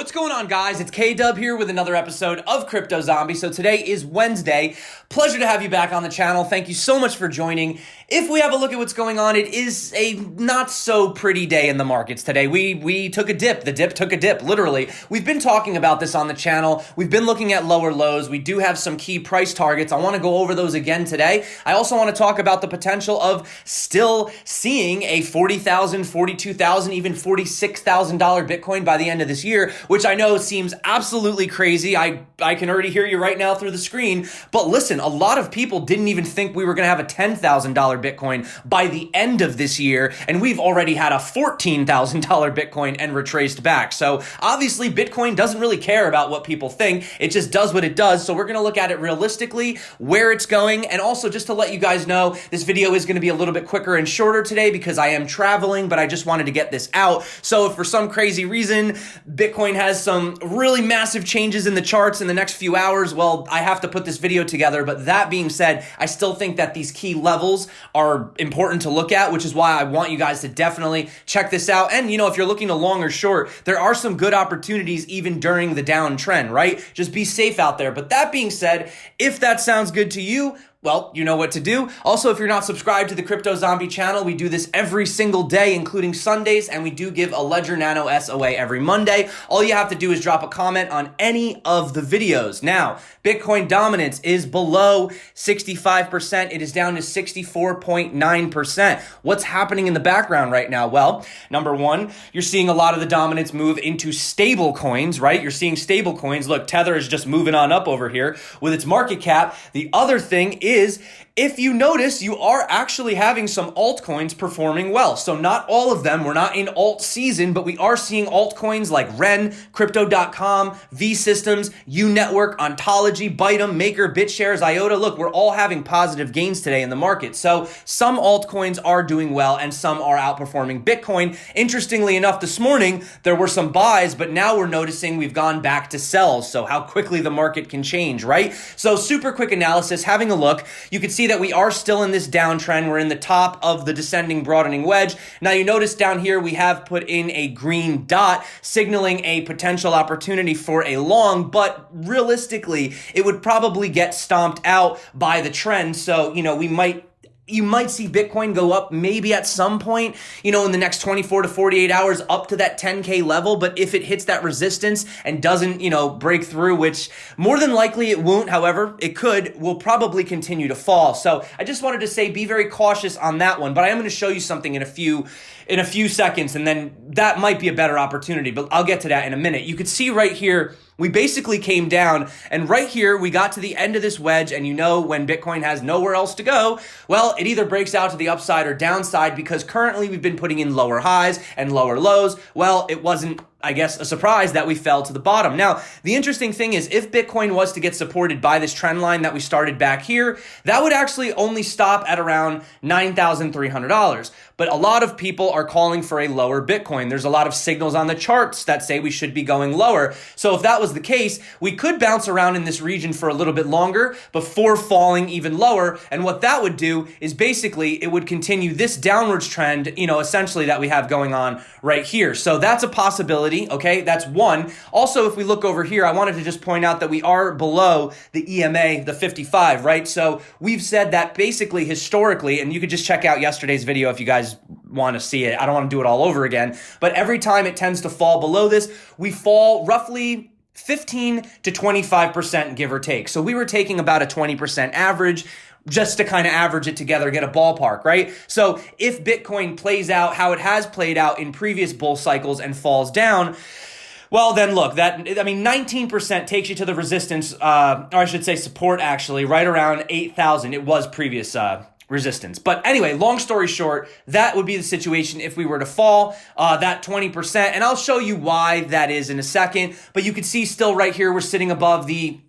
What's going on, guys? It's K-Dub here with another episode of Crypto Zombie. So today is Wednesday. Pleasure to have you back on the channel. Thank you so much for joining. If we have a look at what's going on, it is a not so pretty day in the markets today. We took a dip. The dip took a dip, literally. We've been talking about this on the channel. We've been looking at lower lows. We do have some key price targets. I want to go over those again today. I also want to talk about the potential of still seeing a $40,000, $42,000, even $46,000 Bitcoin by the end of this year, which I know seems absolutely crazy. I can already hear you right now through the screen. But listen, a lot of people didn't even think we were going to have a $10,000 Bitcoin by the end of this year, and we've already had a $14,000 Bitcoin and retraced back. So obviously Bitcoin doesn't really care about what people think. It just does what it does. So we're going to look at it realistically, where it's going, and also just to let you guys know, this video is going to be a little bit quicker and shorter today because I am traveling, but I just wanted to get this out. So if for some crazy reason Bitcoin has some really massive changes in the charts in the next few hours, well, I have to put this video together. But that being said, I still think that these key levels are important to look at, which is why I want you guys to definitely check this out. And, you know, if you're looking to long or short, there are some good opportunities even during the downtrend, right? Just be safe out there. But that being said, if that sounds good to you, well, you know what to do. Also, if you're not subscribed to the Crypto Zombie channel, we do this every single day, including Sundays, and we do give a Ledger Nano S away every Monday. All you have to do is drop a comment on any of the videos. Now, Bitcoin dominance is below 65%. It is down to 64.9%. What's happening in the background right now? Well, number one, you're seeing a lot of the dominance move into stable coins, right? You're seeing stable coins. Look, Tether is just moving on up over here with its market cap. The other thing is, if you notice, you are actually having some altcoins performing well. So not all of them. We're not in alt season, but we are seeing altcoins like Ren, Crypto.com, V Systems, U Network, Ontology, Bytem, Maker, BitShares, IOTA. Look, we're all having positive gains today in the market. So some altcoins are doing well and some are outperforming Bitcoin. Interestingly enough, this morning, there were some buys, but now we're noticing we've gone back to sells. So how quickly the market can change, right? So super quick analysis, having a look, you can see that we are still in this downtrend. We're in the top of the descending broadening wedge. Now you notice down here we have put in a green dot signaling a potential opportunity for a long, but realistically it would probably get stomped out by the trend. So, you know, you might see Bitcoin go up maybe at some point, you know, in the next 24 to 48 hours up to that 10K level. But if it hits that resistance and doesn't, you know, break through, which more than likely it won't, however, it could, will probably continue to fall. So I just wanted to say, be very cautious on that one. But I am going to show you something in a few seconds, and then that might be a better opportunity. But I'll get to that in a minute. You could see right here, we basically came down, and right here, we got to the end of this wedge, and you know when Bitcoin has nowhere else to go, well, it either breaks out to the upside or downside, because currently we've been putting in lower highs and lower lows. Well, it wasn't, I guess, a surprise that we fell to the bottom. Now, the interesting thing is, if Bitcoin was to get supported by this trend line that we started back here, that would actually only stop at around $9,300. But a lot of people are calling for a lower Bitcoin. There's a lot of signals on the charts that say we should be going lower. So if that was the case, we could bounce around in this region for a little bit longer before falling even lower. And what that would do is basically it would continue this downwards trend, you know, essentially that we have going on right here. So that's a possibility. Okay, that's one. Also, if we look over here, I wanted to just point out that we are below the EMA, the 55, right? So we've said that basically historically, and you could just check out yesterday's video if you guys want to see it. I don't want to do it all over again, but every time it tends to fall below this, we fall roughly 15 to 25%, give or take. So we were taking about a 20% average, just to kind of average it together, get a ballpark, right? So if Bitcoin plays out how it has played out in previous bull cycles and falls down, well, then look, 19% takes you to the resistance, or I should say support, actually, right around 8,000. It was previous resistance. But anyway, long story short, that would be the situation if we were to fall that 20%. And I'll show you why that is in a second. But you can see still right here, we're sitting above the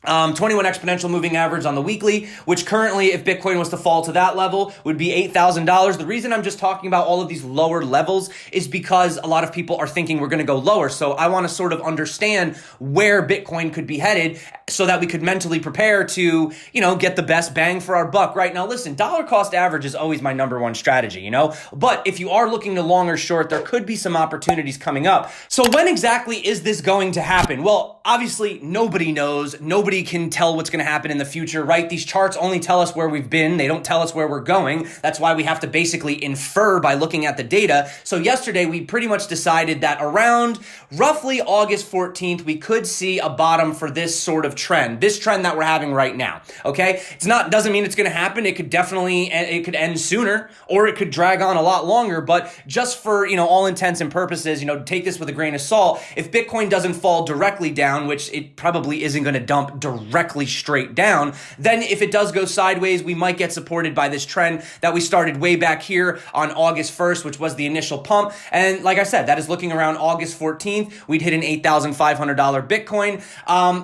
21 exponential moving average on the weekly, which currently, if Bitcoin was to fall to that level, would be $8,000. The reason I'm just talking about all of these lower levels is because a lot of people are thinking we're going to go lower. So I want to sort of understand where Bitcoin could be headed so that we could mentally prepare to, get the best bang for our buck, right? Now, listen, dollar cost average is always my number one strategy, But if you are looking to long or short, there could be some opportunities coming up. So when exactly is this going to happen? Well, obviously, nobody knows. Nobody can tell what's going to happen in the future, right? These charts only tell us where we've been. They don't tell us where we're going. That's why we have to basically infer by looking at the data. So yesterday, we pretty much decided that around roughly August 14th, we could see a bottom for this sort of trend, this trend that we're having right now, okay? Doesn't mean it's going to happen. It could end sooner, or it could drag on a lot longer, but just for, all intents and purposes, take this with a grain of salt. If Bitcoin doesn't fall directly down, which it probably isn't going to dump directly straight down, then if it does go sideways, we might get supported by this trend that we started way back here on August 1st, which was the initial pump. And like I said, that is looking around August 14th. We'd hit an $8,500 Bitcoin.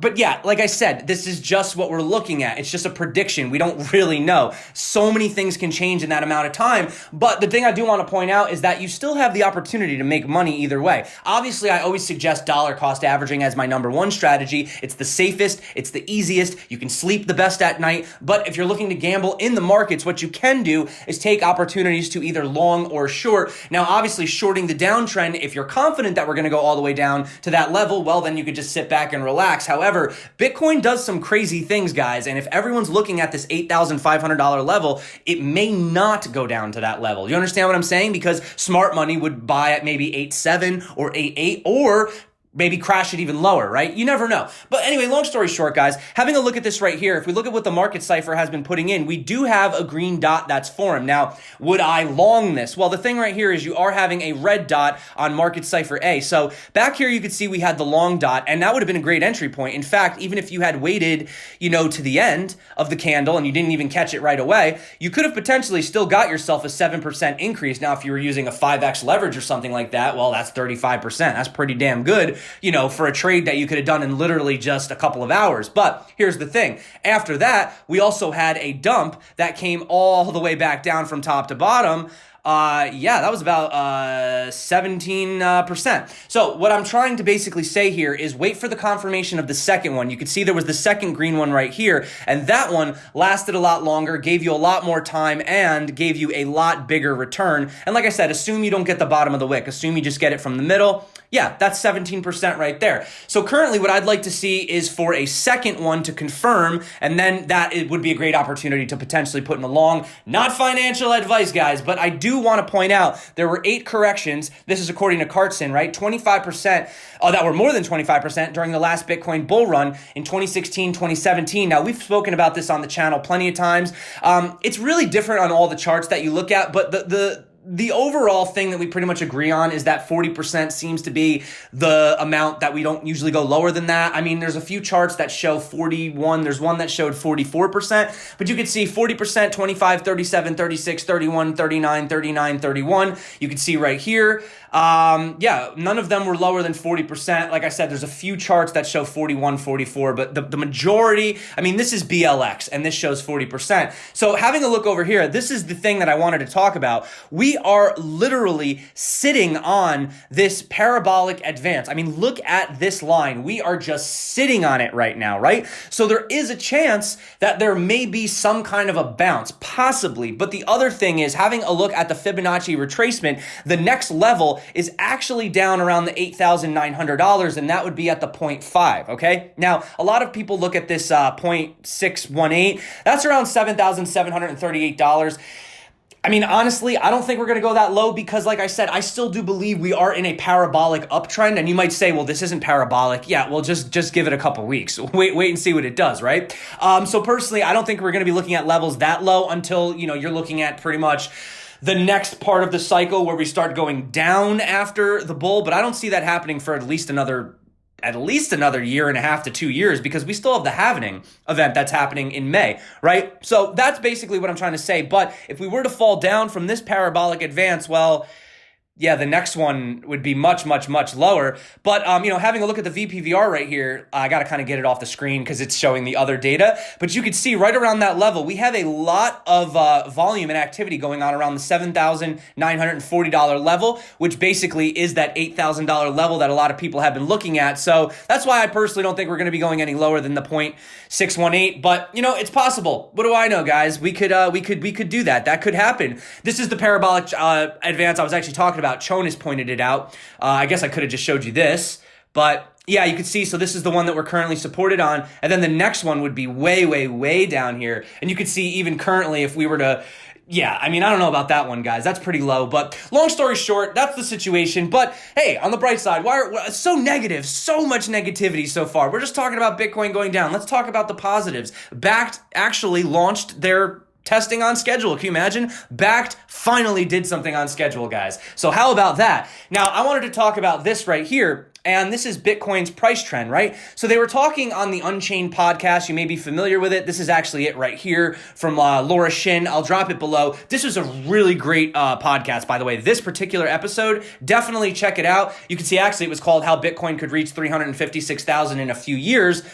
But yeah, like I said, this is just what we're looking at. It's just a prediction. We don't really know. So many things can change in that amount of time. But the thing I do want to point out is that you still have the opportunity to make money either way. Obviously, I always suggest dollar cost averaging as my number one strategy. It's the safest. It's the easiest. You can sleep the best at night. But if you're looking to gamble in the markets, what you can do is take opportunities to either long or short. Now, obviously, shorting the downtrend, if you're confident that we're going to go all the way down to that level, well, then you could just sit back and relax. However, Bitcoin does some crazy things, guys. And if everyone's looking at this $8,500 level, it may not go down to that level. You understand what I'm saying? Because smart money would buy at maybe 8.7 or 8.8, or maybe crash it even lower, right? You never know. But anyway, long story short, guys, having a look at this right here, if we look at what the market cipher has been putting in, we do have a green dot that's formed. Now, would I long this? Well, the thing right here is you are having a red dot on market cipher A. So back here, you could see we had the long dot, and that would have been a great entry point. In fact, even if you had waited, to the end of the candle and you didn't even catch it right away, you could have potentially still got yourself a 7% increase. Now, if you were using a 5x leverage or something like that, well, that's 35%. That's pretty damn good, for a trade that you could have done in literally just a couple of hours. But here's the thing. After that, we also had a dump that came all the way back down from top to bottom. That was about 17%. So what I'm trying to basically say here is wait for the confirmation of the second one. You can see there was the second green one right here, and that one lasted a lot longer, gave you a lot more time, and gave you a lot bigger return. And like I said, assume you don't get the bottom of the wick. Assume you just get it from the middle. Yeah, that's 17% right there. So currently what I'd like to see is for a second one to confirm, and then it would be a great opportunity to potentially put in a long. Not financial advice, guys, but I do want to point out there were 8 corrections. This is according to Cartson, right? 25%, that were more than 25% during the last Bitcoin bull run in 2016, 2017. Now, we've spoken about this on the channel plenty of times. It's really different on all the charts that you look at, but the overall thing that we pretty much agree on is that 40% seems to be the amount that we don't usually go lower than that. I mean, there's a few charts that show 41. There's one that showed 44%, but you could see 40%, 25, 37, 36, 31, 39, 39, 31. You can see right here. None of them were lower than 40%. Like I said, there's a few charts that show 41, 44, but the majority, this is BLX, and this shows 40%. So having a look over here, this is the thing that I wanted to talk about. We are literally sitting on this parabolic advance. Look at this line. We are just sitting on it right now, right? So there is a chance that there may be some kind of a bounce, possibly. But the other thing is having a look at the Fibonacci retracement, the next level is actually down around the $8,900, and that would be at the 0.5, okay? Now, a lot of people look at this 0.618. That's around $7,738. Honestly, I don't think we're going to go that low because, like I said, I still do believe we are in a parabolic uptrend. And you might say, well, this isn't parabolic. Yeah, well, just give it a couple weeks. Wait and see what it does, right? So personally, I don't think we're going to be looking at levels that low until, you're looking at pretty much the next part of the cycle where we start going down after the bull. But I don't see that happening for at least another year and a half to 2 years because we still have the halvening event that's happening in May, right? So that's basically what I'm trying to say. But if we were to fall down from this parabolic advance, well, yeah, the next one would be much, much, much lower. But, having a look at the VPVR right here, I got to kind of get it off the screen because it's showing the other data. But you can see right around that level, we have a lot of volume and activity going on around the $7,940 level, which basically is that $8,000 level that a lot of people have been looking at. So that's why I personally don't think we're going to be going any lower than the 0.618. But, it's possible. What do I know, guys? We could do that. That could happen. This is the parabolic advance I was actually talking about. Chon has pointed it out. I guess I could have just showed you this, but yeah, you can see, so this is the one that we're currently supported on, and then the next one would be way, way, way down here, and you could see even currently if we were to, I don't know about that one, guys. That's pretty low, but long story short, that's the situation. But hey, on the bright side, why are so negative, so much negativity so far? We're just talking about Bitcoin going down. Let's talk about the positives. Bakkt actually launched their testing on schedule. Can you imagine? Bakkt finally did something on schedule, guys. So how about that? Now, I wanted to talk about this right here, and this is Bitcoin's price trend, right? So they were talking on the Unchained podcast. You may be familiar with it. This is actually it right here from Laura Shin. I'll drop it below. This was a really great podcast, by the way. This particular episode, definitely check it out. You can see actually it was called How Bitcoin Could Reach 356,000 in a Few Years.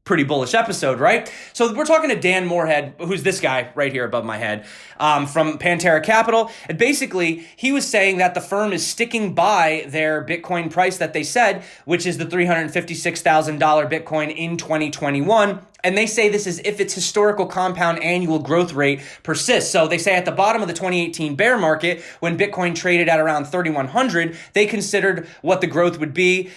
Pretty bullish episode, right? So we're talking to Dan Moorhead, who's this guy right here above my head, from Pantera Capital. And basically, he was saying that the firm is sticking by their Bitcoin price that they said, which is the $356,000 Bitcoin in 2021. And they say this is if its historical compound annual growth rate persists. So they say at the bottom of the 2018 bear market, when Bitcoin traded at around 3,100, they considered what the growth would be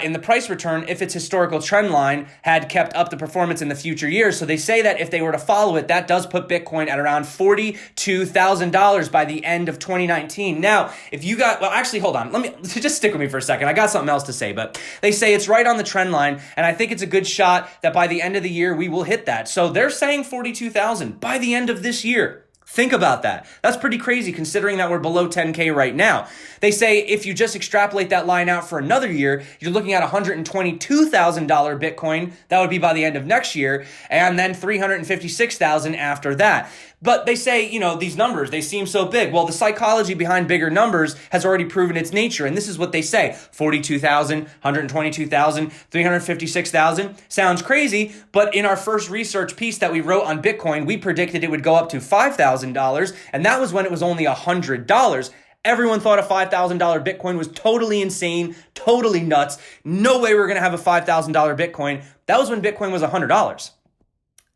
in the price return if its historical trend line had kept up the performance in the future years. So they say that if they were to follow it, that does put Bitcoin at around $42,000 by the end of 2019. Now, if you got, well, actually, hold on. Let me just stick with me for a second. I got something else to say, but they say it's right on the trend line, and I think it's a good shot that by the end of the year, we will hit that. So they're saying 42,000 by the end of this year. Think about that. That's pretty crazy considering that we're below 10K right now. They say if you just extrapolate that line out for another year, you're looking at $122,000 Bitcoin. That would be by the end of next year, and then $356,000 after that. But they say, these numbers, they seem so big. Well, the psychology behind bigger numbers has already proven its nature. And this is what they say. 42,000, 122,000, 356,000. Sounds crazy. But in our first research piece that we wrote on Bitcoin, we predicted it would go up to $5,000. And that was when it was only $100. Everyone thought a $5,000 Bitcoin was totally insane, totally nuts. No way we're going to have a $5,000 Bitcoin. That was when Bitcoin was $100.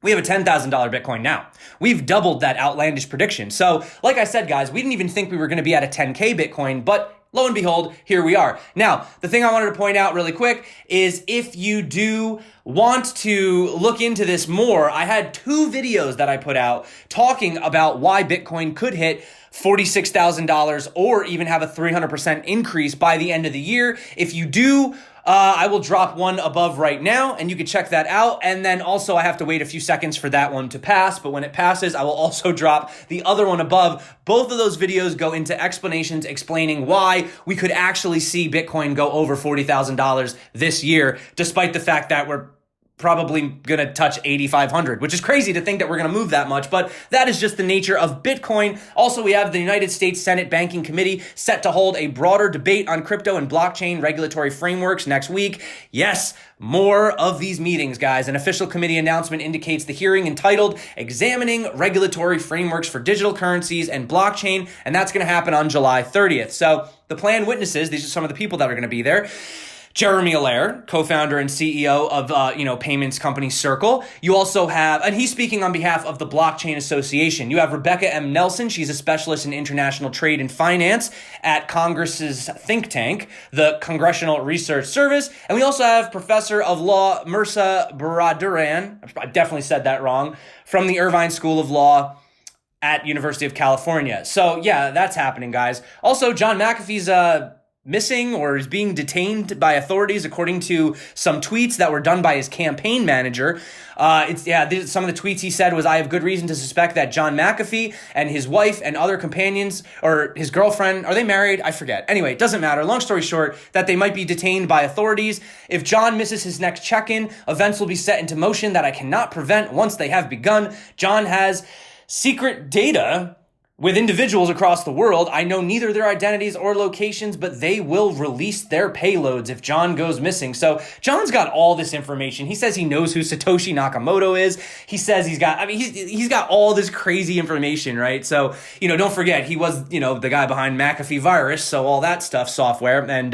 We have a $10,000 Bitcoin now. We've doubled that outlandish prediction. So, like I said, guys, we didn't even think we were going to be at a 10K Bitcoin, but lo and behold, here we are. Now, the thing I wanted to point out really quick is if you do want to look into this more, I had 2 videos that I put out talking about why Bitcoin could hit $46,000 or even have a 300% increase by the end of the year. If you do, I will drop one above right now, and you can check that out. And then also I have to wait a few seconds for that one to pass, but when it passes, I will also drop the other one above. Both of those videos go into explanations explaining why we could actually see Bitcoin go over $40,000 this year, despite the fact that we're probably going to touch 8,500, which is crazy to think that we're going to move that much, but that is just the nature of Bitcoin. Also, we have the United States Senate Banking Committee set to hold a broader debate on crypto and blockchain regulatory frameworks next week. Yes, more of these meetings, guys. An official committee announcement indicates the hearing entitled Examining Regulatory Frameworks for Digital Currencies and Blockchain, and that's going to happen on July 30th. So the planned witnesses, these are some of the people that are going to be there. Jeremy Allaire, co-founder and CEO of, payments company Circle. You also have, and he's speaking on behalf of the Blockchain Association. You have Rebecca M. Nelson. She's a specialist in international trade and finance at Congress's think tank, the Congressional Research Service. And we also have Professor of Law Mirza Baraduran. I definitely said that wrong, from the Irvine School of Law at University of California. So yeah, that's happening, guys. Also, John McAfee's missing or is being detained by authorities, according to some tweets that were done by his campaign manager. Some of the tweets he said was, I have good reason to suspect that John McAfee and his wife and other companions, or his girlfriend, are they married? I forget. Anyway, it doesn't matter. Long story short, that they might be detained by authorities. If John misses his next check-in, events will be set into motion that I cannot prevent once they have begun. John has secret data with individuals across the world. I know neither their identities or locations, but they will release their payloads if John goes missing. So John's got all this information. He says he knows who Satoshi Nakamoto is. He says he's got all this crazy information, right? So, don't forget, he was, the guy behind McAfee virus. So all that stuff, software. And,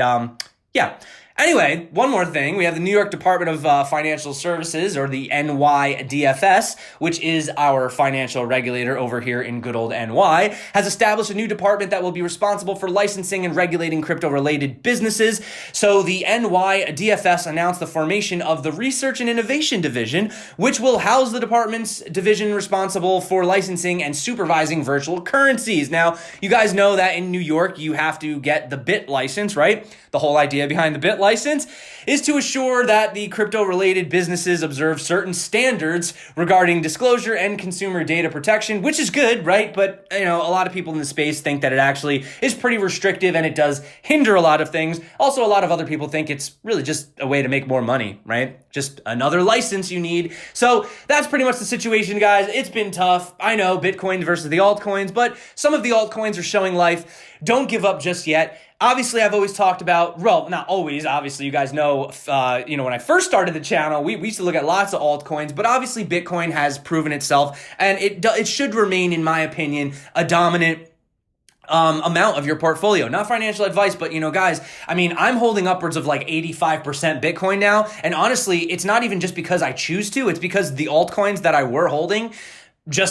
yeah. Anyway, one more thing. We have the New York Department of Financial Services, or the NYDFS, which is our financial regulator over here in good old NY, has established a new department that will be responsible for licensing and regulating crypto-related businesses. So the NYDFS announced the formation of the Research and Innovation Division, which will house the department's division responsible for licensing and supervising virtual currencies. Now, you guys know that in New York, you have to get the BIT license, right? The whole idea behind the BIT license is to assure that the crypto-related businesses observe certain standards regarding disclosure and consumer data protection, which is good, right? But, a lot of people in the space think that it actually is pretty restrictive and it does hinder a lot of things. Also, a lot of other people think it's really just a way to make more money, right? Just another license you need. So that's pretty much the situation, guys. It's been tough. I know, Bitcoin versus the altcoins, but some of the altcoins are showing life. Don't give up just yet. Obviously, I've always talked about, well, not always, obviously, you guys know, when I first started the channel, we used to look at lots of altcoins, but obviously Bitcoin has proven itself, and it should remain, in my opinion, a dominant amount of your portfolio. Not financial advice, but guys, I'm holding upwards of like 85% Bitcoin now, and honestly, it's not even just because I choose to, it's because the altcoins that I were holding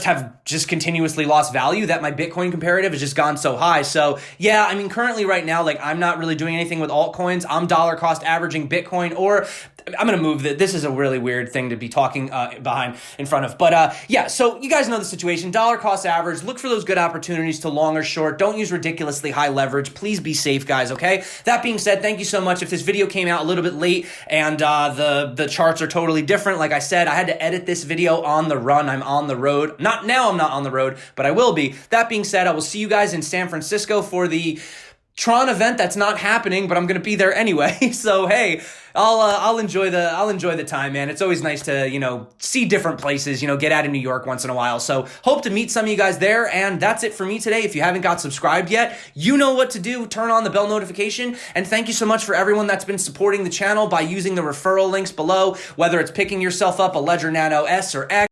have continuously lost value, that my Bitcoin comparative has just gone so high. So yeah, currently right now, like, I'm not really doing anything with altcoins. I'm dollar cost averaging Bitcoin, or I'm going to move that. This is a really weird thing to be talking in front of. But yeah, so you guys know the situation. Dollar cost average. Look for those good opportunities to long or short. Don't use ridiculously high leverage. Please be safe, guys, okay? That being said, thank you so much. If this video came out a little bit late and the charts are totally different, like I said, I had to edit this video on the run. I'm on the road. I'm not on the road, but I will be. That being said, I will see you guys in San Francisco for the Tron event that's not happening, but I'm gonna be there anyway. So hey, I'll enjoy the time, man. It's always nice to see different places, get out of New York once in a while. So hope to meet some of you guys there. And that's it for me today. If you haven't got subscribed yet, you know what to do. Turn on the bell notification. And thank you so much for everyone that's been supporting the channel by using the referral links below, whether it's picking yourself up a Ledger Nano S or X.